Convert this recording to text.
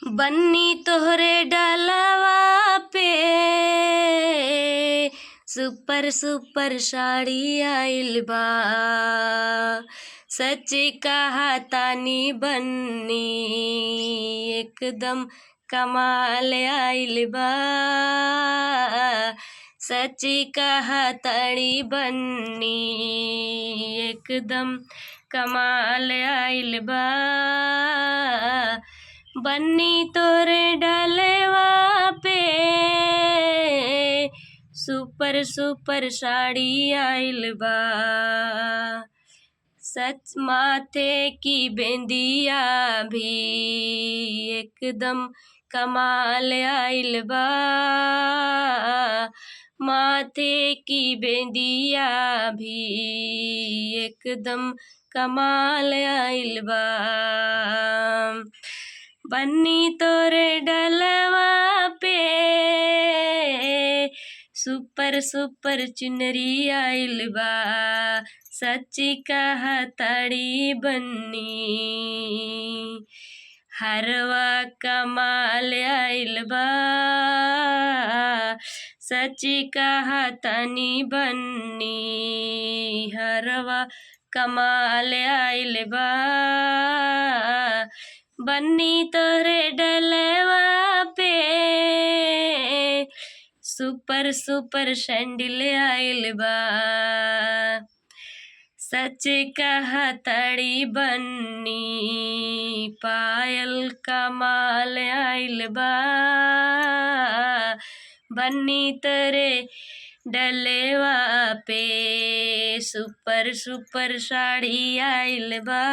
बन्नी तोहरे डालवा पे super super sari आइल बा। सच कहा तानी बन्नी एकदम कमाल आइल बा। सच कहा तानी बन्नी एकदम कमाल आइल बा। बन्नी तोरे डलवा पे सुपर सुपर साड़ी आइल बा। सच माथे की बिंदिया भी एकदम कमाल आइल बा। माथे की बिंदिया भी एकदम कमाल आइल बा। बन्नी तोरे डलवा पे सुपर सुपर चुनरी आइल बा। सच्ची कहा ताड़ी बन्नी हरवा कमाल आइल बा। सच्ची कहा तानी बन्नी हरवा कमाल आइल बा। बन्नी तोरे डलवा पे सुपर सुपर सैंडल आइल बा। सच कहा ताड़ी बन्नी पायल कमाल आइल बा। बन्नी तोरे डलवा पे सुपर सुपर साड़ी आइल बा।